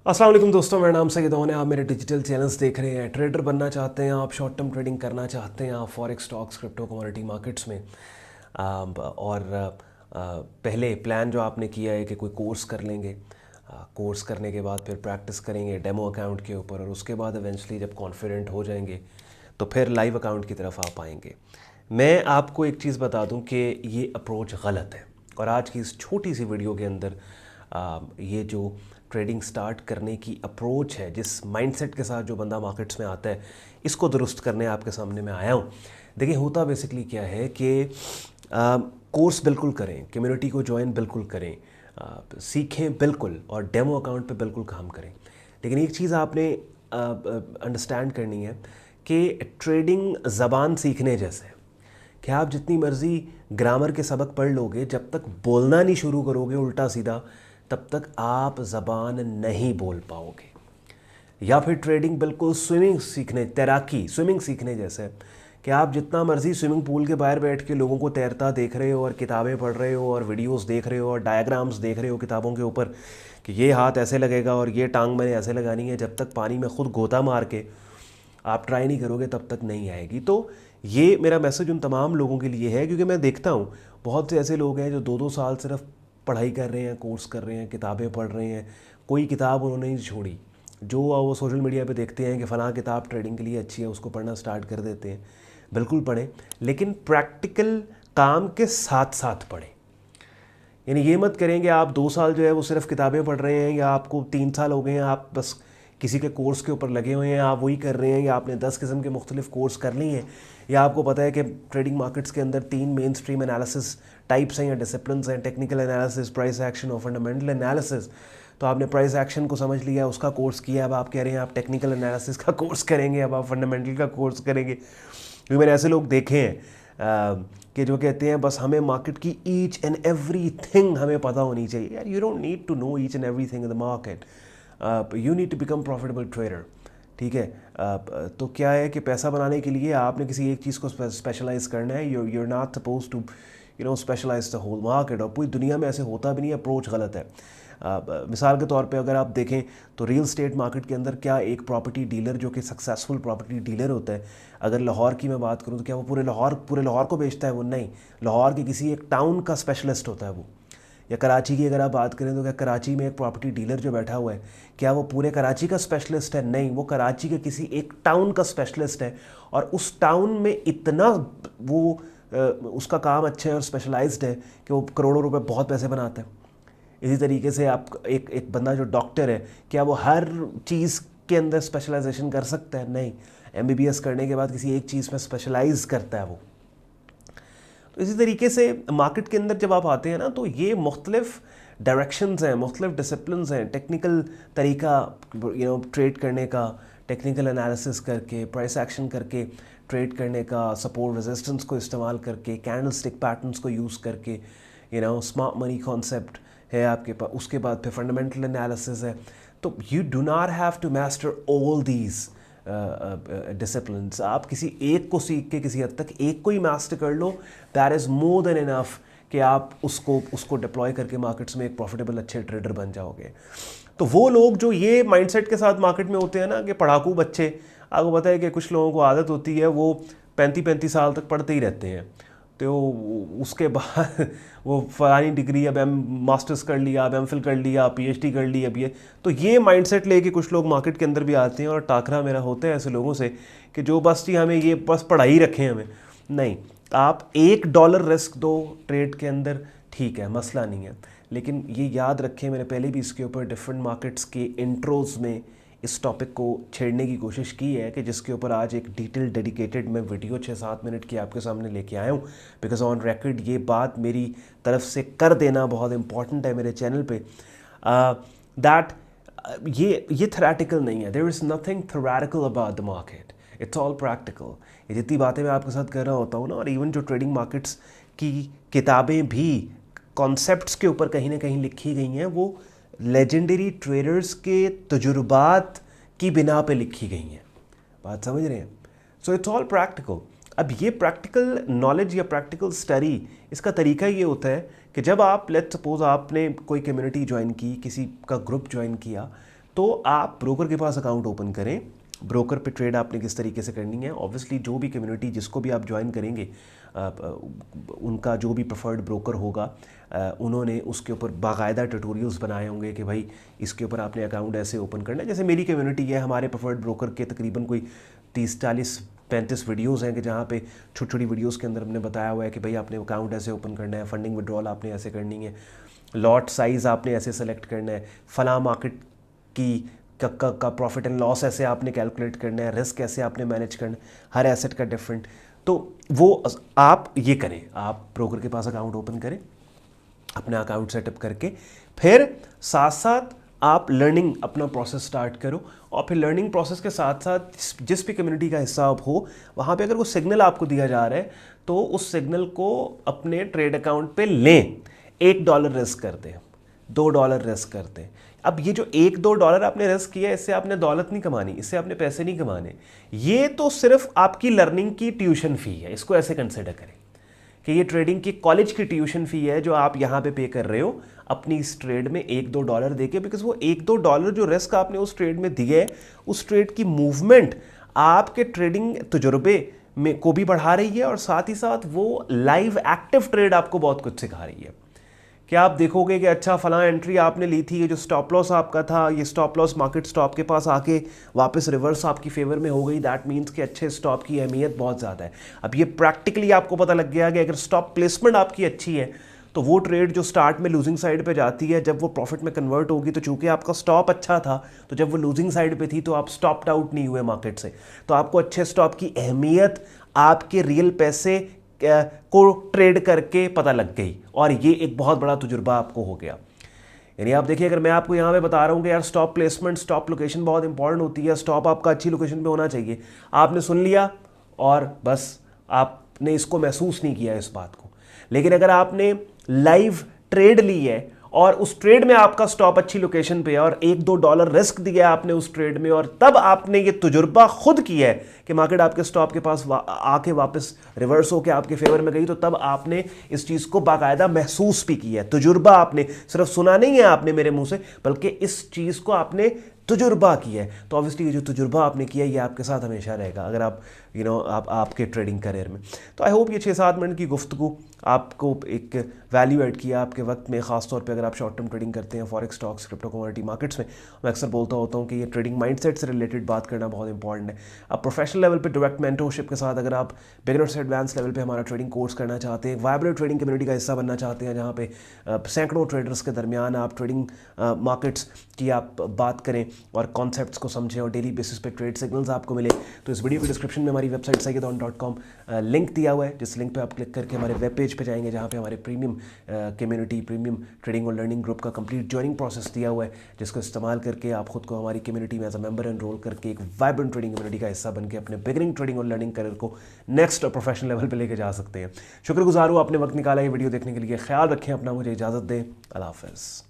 अस्सलाम वालेकुम दोस्तों, मेरा नाम सैयद है। आप मेरे डिजिटल चैनल्स देख रहे हैं। ट्रेडर बनना चाहते हैं आप, शॉर्ट टर्म ट्रेडिंग करना चाहते हैं आप forex, stocks, crypto, commodity markets में। पहले प्लान जो आपने किया है कि कोई कोर्स कर लेंगे, कोर्स करने के बाद फिर प्रैक्टिस करेंगे डेमो अकाउंट के ऊपर, और उसके बाद इवेंचुअली जब कॉन्फिडेंट हो जाएंगे तो फिर लाइव अकाउंट की तरफ आप आएंगे। मैं आपको एक चीज़ बता दूं कि ये अप्रोच गलत है, और आज की इस छोटी सी वीडियो के अंदर ये जो ट्रेडिंग स्टार्ट करने की अप्रोच है, जिस माइंडसेट के साथ जो बंदा मार्केट्स में आता है, इसको दुरुस्त करने आपके सामने मैं आया हूँ। देखिए, होता बेसिकली क्या है कि कोर्स बिल्कुल करें, कम्युनिटी को ज्वाइन बिल्कुल करें, सीखें बिल्कुल, और डेमो अकाउंट पे बिल्कुल काम करें। लेकिन एक चीज़ आपने अंडरस्टैंड करनी है कि ट्रेडिंग ज़बान सीखने जैसे है कि आप जितनी मर्ज़ी ग्रामर के सबक पढ़ लोगे, जब तक बोलना नहीं शुरू करोगे उल्टा सीधा, तब तक आप ज़बान नहीं बोल पाओगे। या फिर ट्रेडिंग बिल्कुल स्विमिंग सीखने, तैराकी स्विमिंग सीखने जैसे है कि आप जितना मर्ज़ी स्विमिंग पूल के बाहर बैठ के लोगों को तैरता देख रहे हो, और किताबें पढ़ रहे हो, और वीडियोस देख रहे हो, और डायग्राम्स देख रहे हो किताबों के ऊपर कि ये हाथ ऐसे लगेगा और ये टांग मैंने ऐसे लगानी है, जब तक पानी में खुद गोता मार के आप ट्राई नहीं करोगे तब तक नहीं आएगी। तो ये मेरा मैसेज उन तमाम लोगों के लिए है, क्योंकि मैं देखता हूँ बहुत से ऐसे लोग हैं जो 2-2 साल सिर्फ पढ़ाई कर रहे हैं, कोर्स कर रहे हैं, किताबें पढ़ रहे हैं, कोई किताब उन्होंने नहीं छोड़ी। जो वो सोशल मीडिया पे देखते हैं कि फ़लाँ किताब ट्रेडिंग के लिए अच्छी है, उसको पढ़ना स्टार्ट कर देते हैं। बिल्कुल पढ़ें, लेकिन प्रैक्टिकल काम के साथ साथ पढ़ें। यानी ये मत करें कि आप 2 साल जो है वो सिर्फ किताबें पढ़ रहे हैं, या आपको 3 साल हो गए हैं आप बस किसी के कोर्स के ऊपर लगे हुए हैं, आप वही कर रहे हैं, या आपने 10 किस्म के मुख्तलिफ कोर्स कर लिए हैं, या आपको पता है कि ट्रेडिंग मार्केट्स के अंदर 3 मेन स्ट्रीम एनालिसिस टाइप्स हैं या डिसिप्लिन हैं, टेक्निकल एनालिसिस, प्राइस एक्शन और फंडामेंटल एनालिसिस। तो आपने प्राइस एक्शन को समझ लिया, उसका कोर्स किया, अब आप कह रहे हैं आप टेक्निकल एनालिसिस का कोर्स करेंगे, अब आप फंडामेंटल का कोर्स करेंगे। क्योंकि मैंने ऐसे लोग देखे हैं कि जो कहते हैं बस हमें मार्केट की ईच एंड एवरी थिंग हमें पता होनी चाहिए। यार, you don't need to know each and every thing in the market, you need to become profitable trader. ठीक है, तो क्या है कि पैसा बनाने के लिए आपने किसी एक चीज़ को स्पेशलाइज करना है। You are not suppose to specialize the whole market, और पूरी दुनिया में ऐसे होता भी नहीं, अप्रोच गलत है। मिसाल के तौर पे अगर आप देखें तो रियल स्टेट मार्केट के अंदर क्या एक प्रॉपर्टी डीलर जो कि सक्सेसफुल प्रॉपर्टी डीलर होता है, अगर लाहौर की मैं बात करूं तो क्या वो पूरे लाहौर को बेचता है? वो नहीं, लाहौर के किसी एक टाउन का स्पेशलिस्ट होता है वो। या कराची की अगर आप बात करें तो क्या कराची में एक प्रॉपर्टी डीलर जो बैठा हुआ है, क्या वो पूरे कराची का स्पेशलिस्ट है? नहीं, वो कराची के किसी एक टाउन का स्पेशलिस्ट है, और उस टाउन में इतना वो उसका काम अच्छा है और स्पेशलाइज्ड है कि वो करोड़ों रुपए बहुत पैसे बनाता है। इसी तरीके से आप एक बंदा जो डॉक्टर है, क्या वो हर चीज़ के अंदर स्पेशलाइजेशन कर सकता है? नहीं, एमबीबीएस करने के बाद किसी एक चीज़ में स्पेशलाइज करता है वो। तो इसी तरीके से मार्केट के अंदर जब आप आते हैं ना, तो ये मुख्तलिफ डायरेक्शंस हैं, मुख्तलिफ डिसिप्लिन्स हैं, टेक्निकल तरीका ट्रेड करने का, टेक्निकल एनालिसिस करके, प्राइस एक्शन करके ट्रेड करने का, सपोर्ट रेजिस्टेंस को इस्तेमाल करके, कैंडल स्टिक पैटर्न्स को यूज़ करके, स्मार्ट मनी कॉन्सेप्ट है आपके पास। उसके बाद फिर फंडामेंटल एनालिसिस है। तो you do not have to master all these disciplines. आप किसी एक को सीख के किसी हद तक एक को ही मास्टर कर लो, that is more than enough कि आप उसको डिप्लॉय करके मार्केट्स में एक प्रॉफिटेबल अच्छे ट्रेडर बन जाओगे। तो वो लोग जो ये माइंडसेट के साथ मार्केट में होते हैं ना, कि पढ़ाकू बच्चे, आपको पता है कि कुछ लोगों को आदत होती है वो 35-35 साल तक पढ़ते ही रहते हैं। तो उसके बाद वो फलानी डिग्री, अब मास्टर्स कर लिया, अब एमफिल कर लिया, पीएचडी कर ली, अब ये। तो ये माइंडसेट लेके कुछ लोग मार्केट के अंदर भी आते हैं, और टाकरा मेरा होता है ऐसे लोगों से कि जो बस जी हमें ये बस पढ़ाई रखें हमें। नहीं, आप $1 रिस्क दो ट्रेड के अंदर, ठीक है, मसला नहीं है। लेकिन ये याद रखें, मैंने पहले भी इसके ऊपर डिफरेंट मार्केट्स के इंट्रोज़ में इस टॉपिक को छेड़ने की कोशिश की है, कि जिसके ऊपर आज एक डिटेल डेडिकेटेड मैं वीडियो 6-7 मिनट की आपके सामने लेके आया हूँ। बिकॉज ऑन रिकॉर्ड ये बात मेरी तरफ से कर देना बहुत इंपॉर्टेंट है मेरे चैनल पे, दैट ये थ्योरेटिकल नहीं है। There is nothing theoretical about the market, it's all practical. ये जितनी बातें मैं आपके साथ कर रहा होता हूँ ना, और इवन जो ट्रेडिंग मार्केट्स की किताबें भी कॉन्सेप्ट्स के ऊपर कहीं ना कहीं लिखी गई हैं, वो लेजेंडरी ट्रेडर्स के तजुर्बात की बिना पे लिखी गई हैं। बात समझ रहे हैं? So it's all practical. अब ये प्रैक्टिकल नॉलेज या प्रैक्टिकल स्टडी, इसका तरीका ये होता है कि जब आप लेट्स सपोज आपने कोई कम्युनिटी ज्वाइन की, किसी का ग्रुप ज्वाइन किया, तो आप ब्रोकर के पास अकाउंट ओपन करें। ब्रोकर पे ट्रेड आपने किस तरीके से करनी है, ऑब्वियसली जो भी कम्युनिटी जिसको भी आप ज्वाइन करेंगे उनका जो भी प्रेफर्ड ब्रोकर होगा उन्होंने उसके ऊपर बाकायदा ट्यूटोरियल्स बनाए होंगे कि भाई इसके ऊपर आपने अकाउंट ऐसे ओपन करना है। जैसे मेरी कम्युनिटी है, हमारे प्रेफर्ड ब्रोकर के तकरीबन कोई 30-40-35 वीडियोस हैं कि जहाँ पे छोटी छोटी वीडियोस के अंदर हमने बताया हुआ है कि भाई आपने अकाउंट ऐसे ओपन करना है, फंडिंग विड्रॉल आपने ऐसे करनी है, लॉट साइज़ आपने ऐसे सेलेक्ट करना है, फला मार्केट की का प्रॉफिट एंड लॉस ऐसे आपने कैलकुलेट करना है, रिस्क ऐसे आपने मैनेज करना है, हर एसेट का डिफरेंट। तो वो आप ये करें, आप ब्रोकर के पास अकाउंट ओपन करें, अपना अकाउंट सेटअप करके फिर साथ साथ आप लर्निंग अपना प्रोसेस स्टार्ट करो। और फिर लर्निंग प्रोसेस के साथ साथ जिस भी कम्युनिटी का हिस्सा आप हो वहाँ पे अगर वो सिग्नल आपको दिया जा रहा है तो उस सिग्नल को अपने ट्रेड अकाउंट पे लें। $1 रिस्क कर दें, $2 रिस्क कर दें। अब ये जो $1-2 आपने रिस्क किया, इससे आपने दौलत नहीं कमानी, इससे आपने पैसे नहीं कमाने, ये तो सिर्फ आपकी लर्निंग की ट्यूशन फ़ी है। इसको ऐसे कंसिडर करें कि ये ट्रेडिंग की कॉलेज की ट्यूशन फ़ी है जो आप यहाँ पे कर रहे हो अपनी इस ट्रेड में $1-2 देके, बिकॉज वो $1-2 जो रिस्क आपने उस ट्रेड में दिए है, उस ट्रेड की मूवमेंट आपके ट्रेडिंग तजुर्बे में को भी बढ़ा रही है और साथ ही साथ वो लाइव एक्टिव ट्रेड आपको बहुत कुछ सिखा रही है। क्या आप देखोगे कि अच्छा फलां एंट्री आपने ली थी, ये जो स्टॉप लॉस आपका था, ये स्टॉप लॉस मार्केट स्टॉप के पास आके वापस रिवर्स आपकी फेवर में हो गई, दैट मीन्स कि अच्छे स्टॉप की अहमियत बहुत ज़्यादा है। अब ये प्रैक्टिकली आपको पता लग गया कि अगर स्टॉप प्लेसमेंट आपकी अच्छी है तो वो ट्रेड जो स्टार्ट में लूजिंग साइड पे जाती है, जब वो प्रॉफिट में कन्वर्ट होगी तो चूंकि आपका स्टॉप अच्छा था, तो जब वो लूजिंग साइड पे थी तो आप स्टॉप्ड आउट नहीं हुए मार्केट से, तो आपको अच्छे स्टॉप की अहमियत आपके रियल पैसे को ट्रेड करके पता लग गई और ये एक बहुत बड़ा तजुर्बा आपको हो गया। यानी आप देखिए, अगर मैं आपको यहाँ पे बता रहा हूँ कि यार स्टॉप प्लेसमेंट, स्टॉप लोकेशन बहुत इंपॉर्टेंट होती है, स्टॉप आपका अच्छी लोकेशन पे होना चाहिए, आपने सुन लिया और बस आपने इसको महसूस नहीं किया इस बात को। लेकिन अगर आपने लाइव ट्रेड ली है और उस ट्रेड में आपका स्टॉप अच्छी लोकेशन पे है और $1-2 रिस्क दिया आपने उस ट्रेड में, और तब आपने ये तजुर्बा खुद किया है कि मार्केट आपके स्टॉप के पास आके वापस रिवर्स होकर आपके फेवर में गई, तो तब आपने इस चीज़ को बाकायदा महसूस भी किया है। तजुर्बा आपने सिर्फ सुना नहीं है आपने मेरे मुंह से, बल्कि इस चीज़ को आपने तजुर्बा किया है। तो ऑब्वियसली ये जो तजुर्बा आपने किया है ये आपके साथ हमेशा रहेगा अगर आप आप आपके ट्रेडिंग करियर में। तो आई होप ये 6-7 मिनट की गुफ्तगू आपको एक वैल्यू ऐड किया आपके वक्त में, ख़ासतौर पे अगर आप शॉर्ट टर्म ट्रेडिंग करते हैं forex, stocks, crypto commodity markets में। मैं अक्सर बोलता होता हूँ कि ये ट्रेडिंग माइंडसेट से रिलेटेड बात करना बहुत इंपॉर्टेंट है। आप प्रोफेशनल लेवल पे डायरेक्ट मेंटरशिप के साथ अगर आप बिगिनर से एडवांस लेवल पे हमारा ट्रेडिंग कोर्स करना चाहते हैं, वाइब्रेंट ट्रेडिंग कम्युनिटी का हिस्सा बनना चाहते हैं जहाँ पे सैकड़ों ट्रेडर्स के दरमियान आप ट्रेडिंग मार्केट्स की आप बात करें और कॉन्सेप्ट्स को समझें और डेली बेसिस पे ट्रेड सिग्नल्स आपको मिले, तो इस वीडियो के डिस्क्रिप्शन में हमारी वेबसाइट sayyedon.com लिंक दिया हुआ है, जिस लिंक पे आप क्लिक करके हमारे वेब पेज पे जाएंगे जहाँ पे हमारे प्रीमियम कम्युनिटी, प्रीमियम ट्रेडिंग और लर्निंग ग्रुप का कंप्लीट ज्वाइनिंग प्रोसेस दिया हुआ है, जिसको इस्तेमाल करके आप खुद को हमारी कम्युनिटी में एज अ मेंबर एनरोल करके एक वाइब्रेंट ट्रेडिंग कम्युनिटी का हिस्सा बन के अपने बिगिनिंग ट्रेडिंग और लर्निंग करियर को नेक्स्ट और प्रोफेशनल लेवल पर लेके जा सकते हैं। शुक्रगुजार हूँ आपने वक्त निकाला ये वीडियो देखने के लिए। ख्याल रखें अपना, मुझे इजाज़त दें। अल्लाह हाफ़िज़।